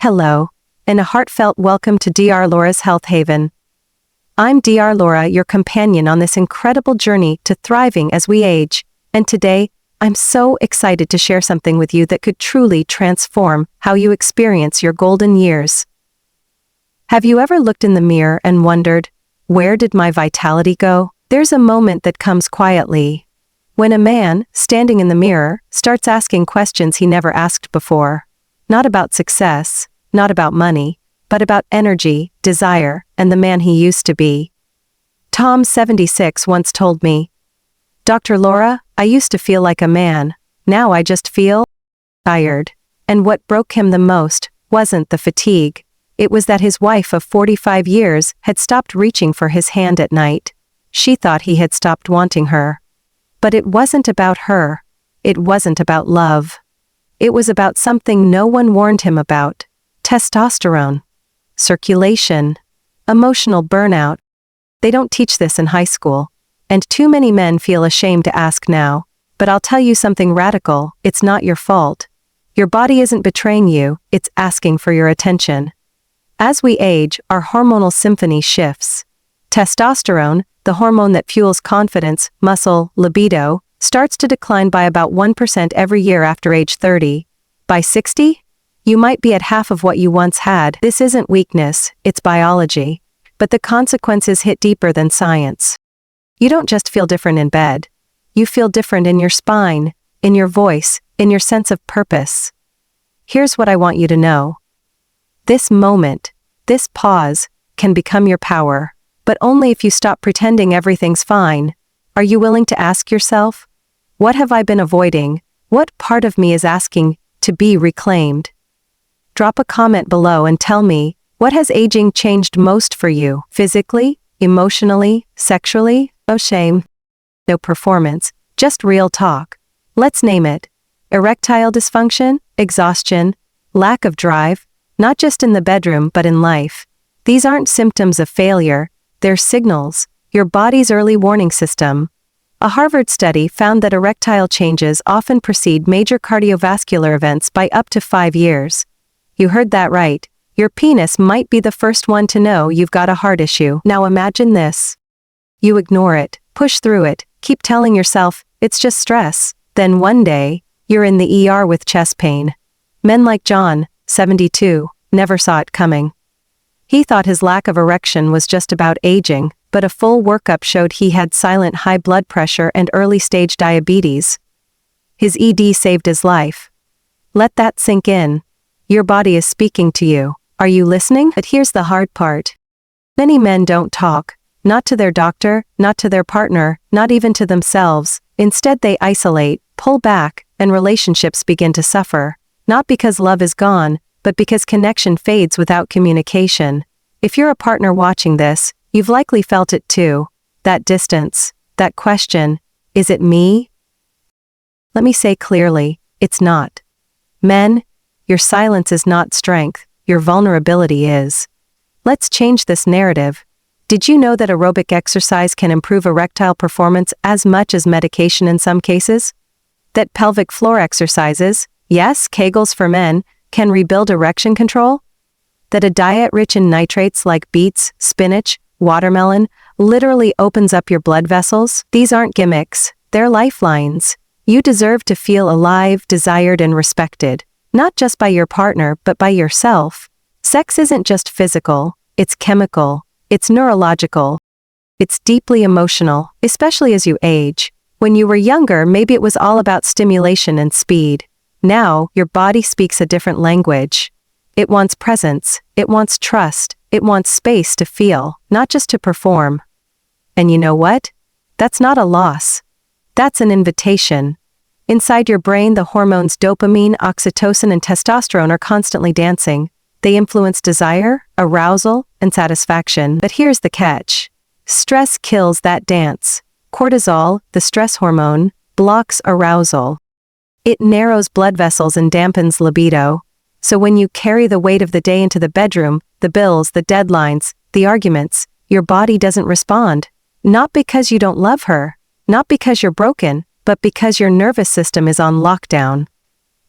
Hello, and a heartfelt welcome to Dr. Laura's Health Haven. I'm Dr. Laura, your companion on this incredible journey to thriving as we age, and today, I'm so excited to share something with you that could truly transform how you experience your golden years. Have you ever looked in the mirror and wondered, where did my vitality go? There's a moment that comes quietly. When a man, standing in the mirror, starts asking questions he never asked before. Not about success, not about money, but about energy, desire, and the man he used to be. Tom, 76, once told me, "Dr. Laura, I used to feel like a man. Now I just feel tired." And what broke him the most wasn't the fatigue. It was that his wife of 45 years had stopped reaching for his hand at night. She thought he had stopped wanting her. But it wasn't about her. It wasn't about love. It was about something no one warned him about: testosterone, circulation, emotional burnout. They don't teach this in high school, and too many men feel ashamed to ask now. But I'll tell you something radical: it's not your fault. Your body isn't betraying you, it's asking for your attention. As we age, our hormonal symphony shifts. Testosterone, the hormone that fuels confidence, muscle, libido, starts to decline by about 1% every year after age 30. By 60, you might be at half of what you once had. This isn't weakness, it's biology. But the consequences hit deeper than science. You don't just feel different in bed. You feel different in your spine, in your voice, in your sense of purpose. Here's what I want you to know. This moment, this pause, can become your power, but only if you stop pretending everything's fine. Are you willing to ask yourself, what have I been avoiding? What part of me is asking to be reclaimed? Drop a comment below and tell me, what has aging changed most for you? Physically, emotionally, sexually? No shame, no performance, just real talk. Let's name it. Erectile dysfunction, exhaustion, lack of drive, not just in the bedroom but in life. These aren't symptoms of failure, they're signals, your body's early warning system. A Harvard study found that erectile changes often precede major cardiovascular events by up to 5 years. You heard that right. Your penis might be the first one to know you've got a heart issue. Now imagine this. You ignore it, push through it, keep telling yourself, it's just stress. Then one day, you're in the ER with chest pain. Men like John, 72, never saw it coming. He thought his lack of erection was just about aging, but a full workup showed he had silent high blood pressure and early-stage diabetes. His ED saved his life. Let that sink in. Your body is speaking to you. Are you listening? But here's the hard part. Many men don't talk. Not to their doctor, not to their partner, not even to themselves. Instead they isolate, pull back, and relationships begin to suffer. Not because love is gone, but because connection fades without communication. If you're a partner watching this, you've likely felt it too. That distance, that question, is it me? Let me say clearly, it's not. Men, your silence is not strength, your vulnerability is. Let's change this narrative. Did you know that aerobic exercise can improve erectile performance as much as medication in some cases? That pelvic floor exercises, yes, Kegels for men, can rebuild erection control? That a diet rich in nitrates like beets, spinach, watermelon, literally opens up your blood vessels? These aren't gimmicks, they're lifelines. You deserve to feel alive, desired, and respected, not just by your partner but by yourself. Sex isn't just physical, it's chemical, it's neurological, it's deeply emotional, especially as you age. When you were younger, maybe it was all about stimulation and speed. Now, your body speaks a different language. It wants presence, it wants trust, it wants space to feel, not just to perform. And you know what? That's not a loss. That's an invitation. Inside your brain, the hormones dopamine, oxytocin, and testosterone are constantly dancing. They influence desire, arousal, and satisfaction. But here's the catch. Stress kills that dance. Cortisol, the stress hormone, blocks arousal. It narrows blood vessels and dampens libido. So when you carry the weight of the day into the bedroom, the bills, the deadlines, the arguments, your body doesn't respond. Not because you don't love her, not because you're broken, but because your nervous system is on lockdown.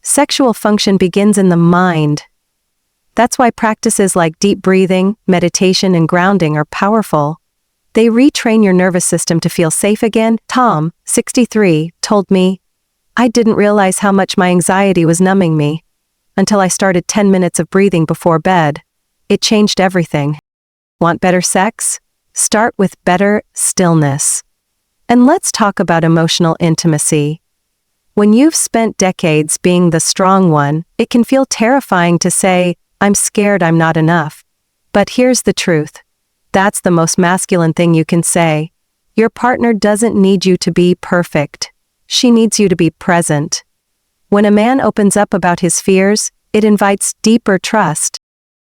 Sexual function begins in the mind. That's why practices like deep breathing, meditation, and grounding are powerful. They retrain your nervous system to feel safe again. Tom, 63, told me, "I didn't realize how much my anxiety was numbing me until I started 10 minutes of breathing before bed. It changed everything." Want better sex? Start with better stillness. And let's talk about emotional intimacy. When you've spent decades being the strong one, it can feel terrifying to say, "I'm scared I'm not enough." But here's the truth. That's the most masculine thing you can say. Your partner doesn't need you to be perfect. She needs you to be present. When a man opens up about his fears, it invites deeper trust.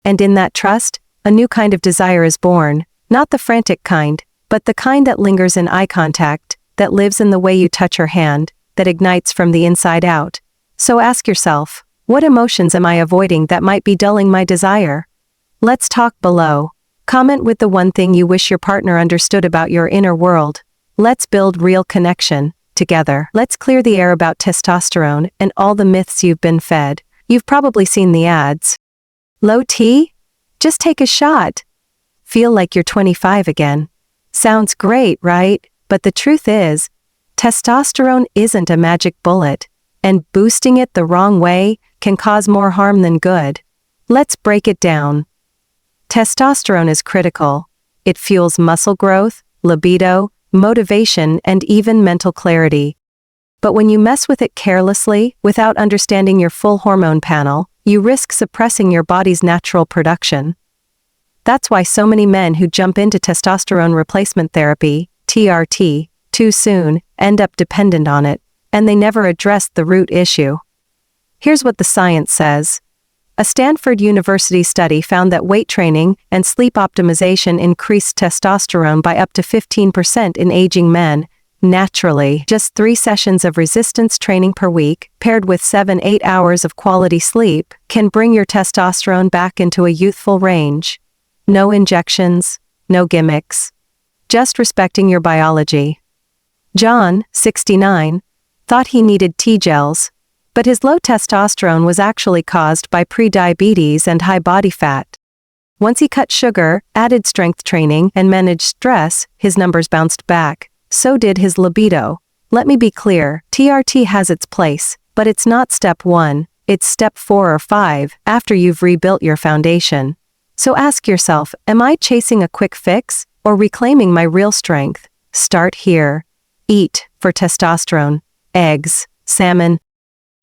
And in that trust, a new kind of desire is born, not the frantic kind, but the kind that lingers in eye contact, that lives in the way you touch her hand, that ignites from the inside out. So ask yourself, what emotions am I avoiding that might be dulling my desire? Let's talk below. Comment with the one thing you wish your partner understood about your inner world. Let's build real connection together. Let's clear the air about testosterone and all the myths you've been fed. You've probably seen the ads. Low T? Just take a shot. Feel like you're 25 again. Sounds great, right? But the truth is, testosterone isn't a magic bullet, and boosting it the wrong way can cause more harm than good. Let's break it down. Testosterone is critical. It fuels muscle growth, libido, motivation, and even mental clarity. But when you mess with it carelessly, without understanding your full hormone panel, you risk suppressing your body's natural production. That's why so many men who jump into testosterone replacement therapy, TRT, too soon, end up dependent on it, and they never address the root issue. Here's what the science says. A Stanford University study found that weight training and sleep optimization increased testosterone by up to 15% in aging men, naturally. Just 3 sessions of resistance training per week, paired with 7-8 hours of quality sleep, can bring your testosterone back into a youthful range. No injections, no gimmicks. Just respecting your biology. John, 69, thought he needed T-gels, but his low testosterone was actually caused by prediabetes and high body fat. Once he cut sugar, added strength training, and managed stress, his numbers bounced back. So did his libido. Let me be clear, TRT has its place, but it's not step 1, it's step 4 or 5, after you've rebuilt your foundation. So ask yourself, am I chasing a quick fix, or reclaiming my real strength? Start here. Eat for testosterone. Eggs, salmon,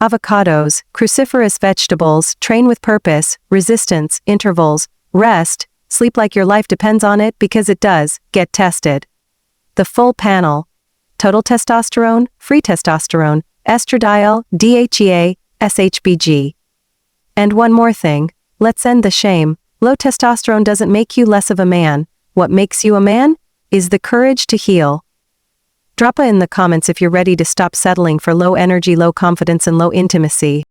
avocados, cruciferous vegetables, train with purpose, resistance, intervals, rest, sleep like your life depends on it because it does. Get tested. The full panel. Total testosterone, free testosterone, estradiol, DHEA, SHBG. And one more thing, let's end the shame. Low testosterone doesn't make you less of a man. What makes you a man is the courage to heal. Drop in the comments if you're ready to stop settling for low energy, low confidence, and low intimacy.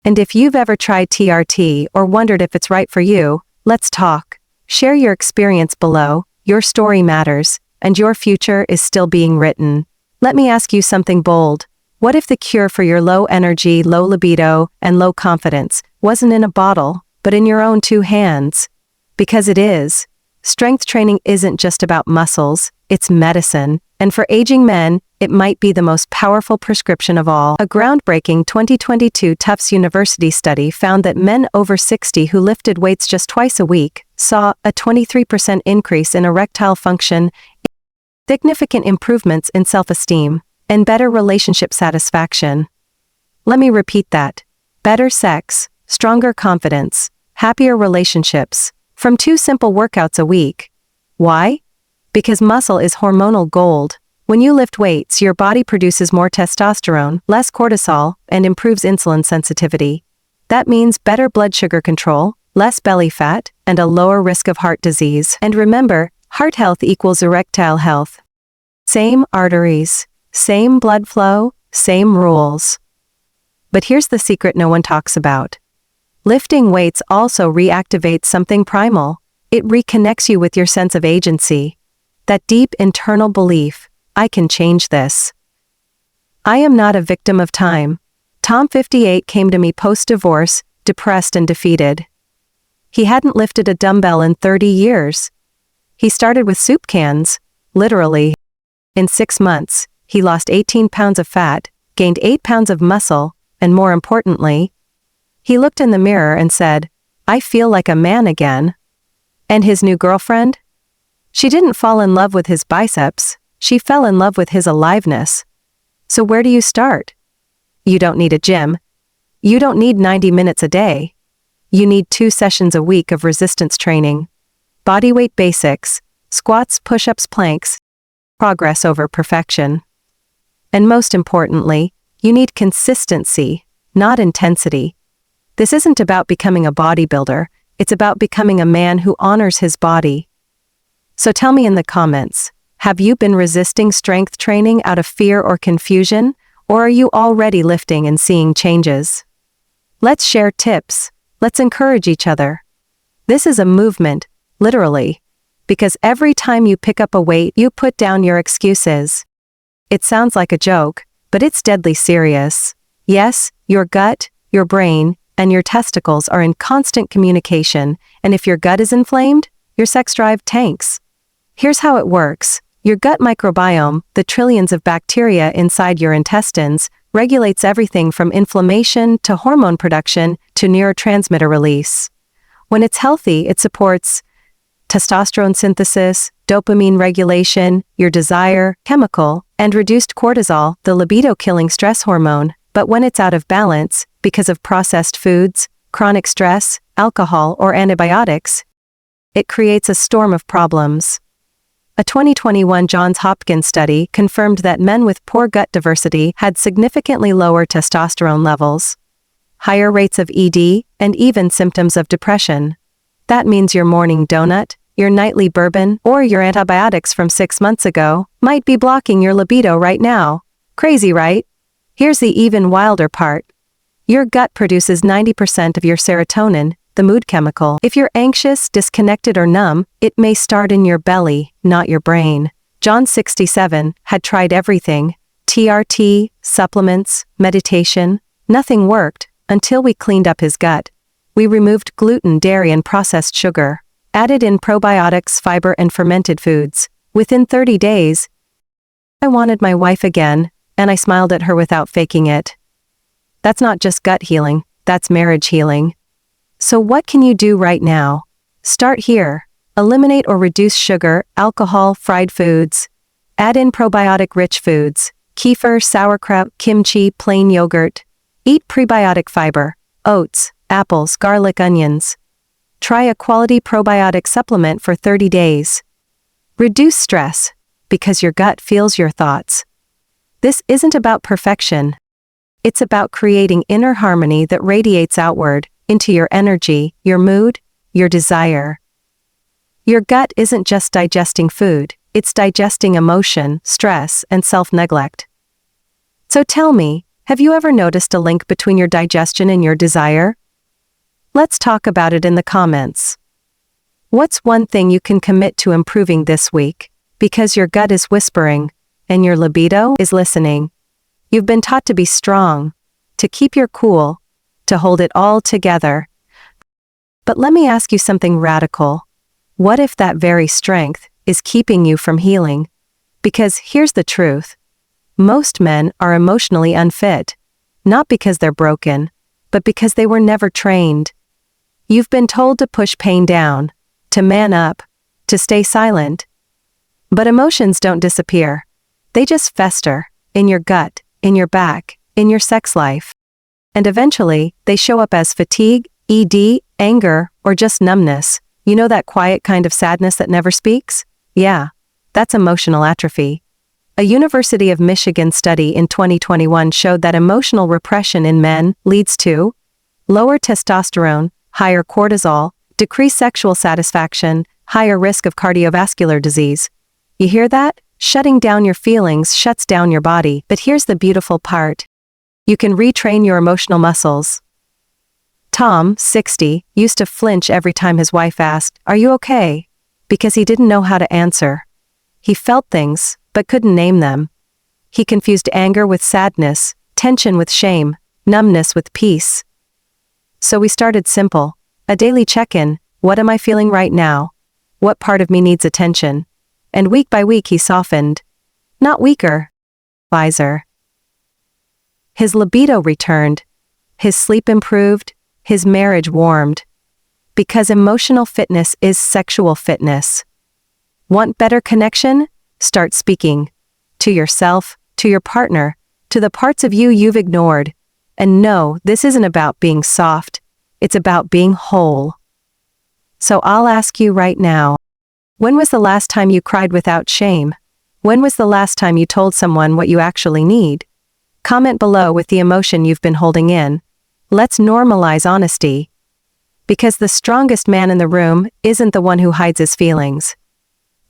And if you've ever tried TRT or wondered if it's right for you, let's talk. Share your experience below. Your story matters, and your future is still being written. Let me ask you something bold. What if the cure for your low energy, low libido, and low confidence wasn't in a bottle, but in your own 2 hands? Because it is. Strength training isn't just about muscles, it's medicine. And for aging men, it might be the most powerful prescription of all. A groundbreaking 2022 Tufts University study found that men over 60 who lifted weights just twice a week saw a 23% increase in erectile function, significant improvements in self-esteem, and better relationship satisfaction. Let me repeat that. Better sex, stronger confidence, happier relationships, from 2 simple workouts a week. Why? Because muscle is hormonal gold. When you lift weights, your body produces more testosterone, less cortisol, and improves insulin sensitivity. That means better blood sugar control, less belly fat, and a lower risk of heart disease. And remember, heart health equals erectile health. Same arteries, same blood flow, same rules. But here's the secret no one talks about. Lifting weights also reactivates something primal. It reconnects you with your sense of agency. That deep internal belief, I can change this. I am not a victim of time. Tom, 58, came to me post-divorce, depressed and defeated. He hadn't lifted a dumbbell in 30 years. He started with soup cans, literally. In 6 months, he lost 18 pounds of fat, gained 8 pounds of muscle, and more importantly, he looked in the mirror and said, "I feel like a man again." And his new girlfriend? She didn't fall in love with his biceps, she fell in love with his aliveness. So where do you start? You don't need a gym. You don't need 90 minutes a day. You need 2 sessions a week of resistance training. Bodyweight basics, squats, push-ups, planks, progress over perfection. And most importantly, you need consistency, not intensity. This isn't about becoming a bodybuilder, it's about becoming a man who honors his body. So tell me in the comments, have you been resisting strength training out of fear or confusion, or are you already lifting and seeing changes? Let's share tips. Let's encourage each other. This is a movement, literally, because every time you pick up a weight, you put down your excuses. It sounds like a joke, but it's deadly serious. Yes, your gut, your brain, and your testicles are in constant communication, and if your gut is inflamed, your sex drive tanks. Here's how it works. Your gut microbiome, the trillions of bacteria inside your intestines, regulates everything from inflammation to hormone production to neurotransmitter release. When it's healthy, it supports testosterone synthesis, dopamine regulation, your desire, chemical, and reduced cortisol, the libido-killing stress hormone. But when it's out of balance, because of processed foods, chronic stress, alcohol, or antibiotics, it creates a storm of problems. A 2021 Johns Hopkins study confirmed that men with poor gut diversity had significantly lower testosterone levels, higher rates of ED, and even symptoms of depression. That means your morning donut, your nightly bourbon, or your antibiotics from 6 months ago might be blocking your libido right now. Crazy, right? Here's the even wilder part. Your gut produces 90% of your serotonin, the mood chemical. If you're anxious, disconnected, or numb, it may start in your belly, not your brain. John, 67, had tried everything. TRT, supplements, meditation. Nothing worked, until we cleaned up his gut. We removed gluten, dairy, and processed sugar. Added in probiotics, fiber, and fermented foods. Within 30 days, I wanted my wife again, and I smiled at her without faking it. That's not just gut healing, that's marriage healing. So what can you do right now? Start here. Eliminate or reduce sugar, alcohol, fried foods. Add in probiotic-rich foods, kefir, sauerkraut, kimchi, plain yogurt. Eat prebiotic fiber, oats, apples, garlic, onions. Try a quality probiotic supplement for 30 days. Reduce stress, because your gut feels your thoughts. This isn't about perfection. It's about creating inner harmony that radiates outward, into your energy, your mood, your desire. Your gut isn't just digesting food, it's digesting emotion, stress, and self-neglect. So tell me, have you ever noticed a link between your digestion and your desire? Let's talk about it in the comments. What's one thing you can commit to improving this week? Because your gut is whispering, and your libido is listening. You've been taught to be strong, to keep your cool, to hold it all together. But let me ask you something radical. What if that very strength is keeping you from healing? Because here's the truth. Most men are emotionally unfit, not because they're broken, but because they were never trained. You've been told to push pain down, to man up, to stay silent. But emotions don't disappear. They just fester, in your gut, in your back, in your sex life. And eventually, they show up as fatigue, ED, anger, or just numbness. You know that quiet kind of sadness that never speaks? Yeah, that's emotional atrophy. A University of Michigan study in 2021 showed that emotional repression in men leads to lower testosterone, higher cortisol, decreased sexual satisfaction, higher risk of cardiovascular disease. You hear that? Shutting down your feelings shuts down your body. But here's the beautiful part. You can retrain your emotional muscles. Tom, 60, used to flinch every time his wife asked, "Are you okay?" Because he didn't know how to answer. He felt things, but couldn't name them. He confused anger with sadness, tension with shame, numbness with peace. So we started simple. A daily check-in, what am I feeling right now? What part of me needs attention? And week by week he softened. Not weaker, wiser. His libido returned. His sleep improved. His marriage warmed. Because emotional fitness is sexual fitness. Want better connection? Start speaking. To yourself, to your partner, to the parts of you you've ignored. And no, this isn't about being soft. It's about being whole. So I'll ask you right now. When was the last time you cried without shame? When was the last time you told someone what you actually need? Comment below with the emotion you've been holding in. Let's normalize honesty. Because the strongest man in the room isn't the one who hides his feelings.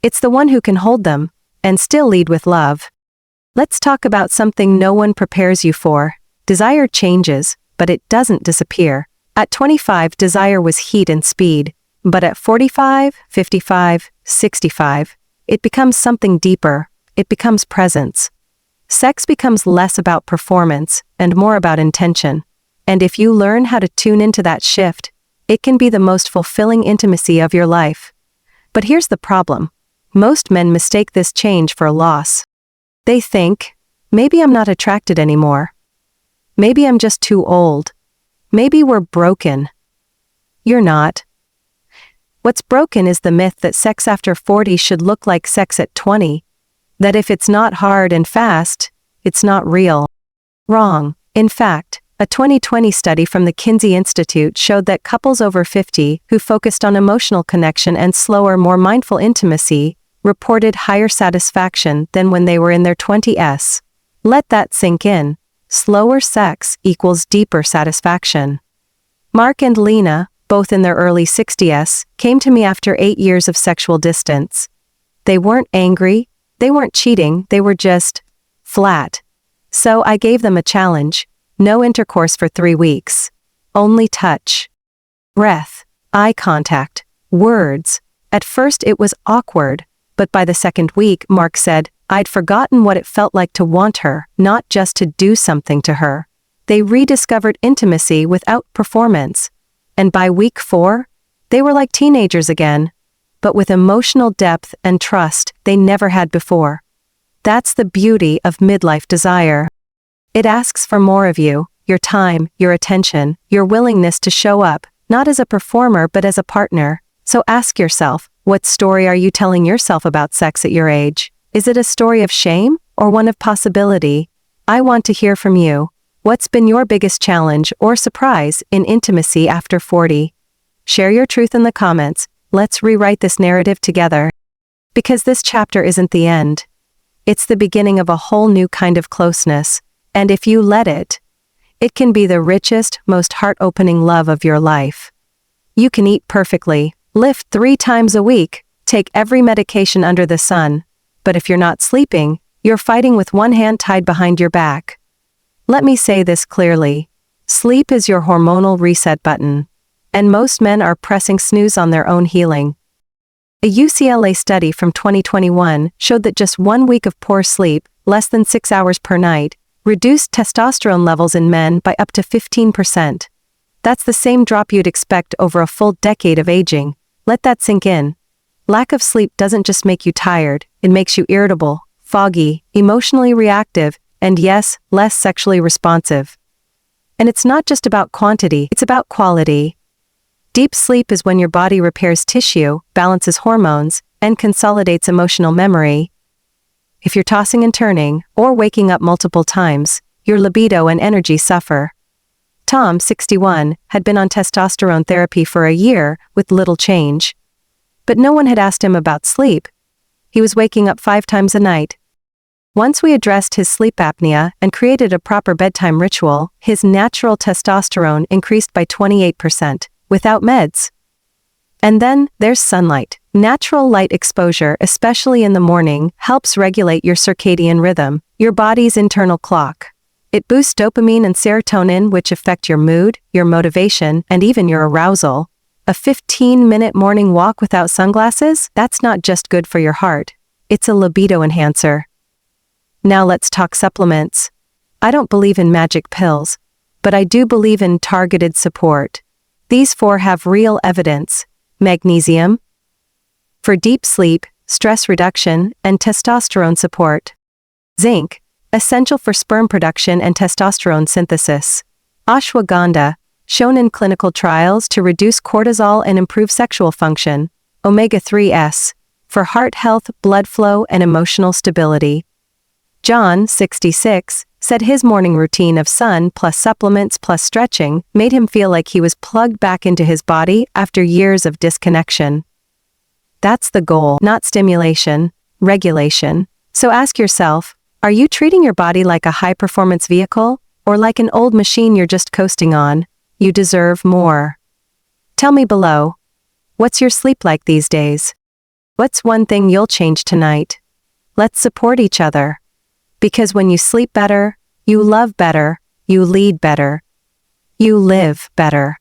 It's the one who can hold them, and still lead with love. Let's talk about something no one prepares you for. Desire changes, but it doesn't disappear. At 25, desire was heat and speed. But at 45, 55, 65, it becomes something deeper. It becomes presence. Sex becomes less about performance and more about intention. And if you learn how to tune into that shift, it can be the most fulfilling intimacy of your life. But here's the problem. Most men mistake this change for a loss. They think, maybe I'm not attracted anymore. Maybe I'm just too old. Maybe we're broken. You're not. What's broken is the myth that sex after 40 should look like sex at 20. That if it's not hard and fast, it's not real. Wrong. In fact, a 2020 study from the Kinsey Institute showed that couples over 50 who focused on emotional connection and slower, more mindful intimacy reported higher satisfaction than when they were in their 20s. Let that sink in. Slower sex equals deeper satisfaction. Mark and Lena, both in their early 60s, came to me after 8 years of sexual distance. They weren't angry, they weren't cheating, they were just flat. So I gave them a challenge. No intercourse for 3 weeks. Only touch. Breath. Eye contact. Words. At first it was awkward, but by the second week, Mark said, I'd forgotten what it felt like to want her, not just to do something to her. They rediscovered intimacy without performance. And by week 4, they were like teenagers again, but with emotional depth and trust they never had before. That's the beauty of midlife desire. It asks for more of you, your time, your attention, your willingness to show up, not as a performer but as a partner. So ask yourself, what story are you telling yourself about sex at your age? Is it a story of shame or one of possibility? I want to hear from you. What's been your biggest challenge or surprise in intimacy after 40? Share your truth in the comments. Let's rewrite this narrative together. Because this chapter isn't the end. It's the beginning of a whole new kind of closeness. And if you let it, it can be the richest, most heart-opening love of your life. You can eat perfectly, lift 3 times a week, take every medication under the sun. But if you're not sleeping, you're fighting with one hand tied behind your back. Let me say this clearly. Sleep is your hormonal reset button. And most men are pressing snooze on their own healing. A UCLA study from 2021 showed that just 1 week of poor sleep, less than 6 hours per night, reduced testosterone levels in men by up to 15%. That's the same drop you'd expect over a full decade of aging. Let that sink in. Lack of sleep doesn't just make you tired, it makes you irritable, foggy, emotionally reactive, and yes, less sexually responsive. And it's not just about quantity, it's about quality. Deep sleep is when your body repairs tissue, balances hormones, and consolidates emotional memory. If you're tossing and turning, or waking up multiple times, your libido and energy suffer. Tom, 61, had been on testosterone therapy for a year, with little change. But no one had asked him about sleep. He was waking up 5 times a night. Once we addressed his sleep apnea and created a proper bedtime ritual, his natural testosterone increased by 28%, without meds. And then, there's sunlight. Natural light exposure, especially in the morning, helps regulate your circadian rhythm, your body's internal clock. It boosts dopamine and serotonin, which affect your mood, your motivation, and even your arousal. A 15-minute morning walk without sunglasses? That's not just good for your heart. It's a libido enhancer. Now let's talk supplements. I don't believe in magic pills, but I do believe in targeted support. These 4 have real evidence. Magnesium, for deep sleep, stress reduction, and testosterone support. Zinc, essential for sperm production and testosterone synthesis. Ashwagandha, shown in clinical trials to reduce cortisol and improve sexual function. Omega-3s, for heart health, blood flow, and emotional stability. John, 66, said his morning routine of sun plus supplements plus stretching made him feel like he was plugged back into his body after years of disconnection. That's the goal, not stimulation, regulation. So ask yourself, are you treating your body like a high-performance vehicle, or like an old machine you're just coasting on? You deserve more. Tell me below, what's your sleep like these days? What's one thing you'll change tonight? Let's support each other. Because when you sleep better, you love better, you lead better, you live better.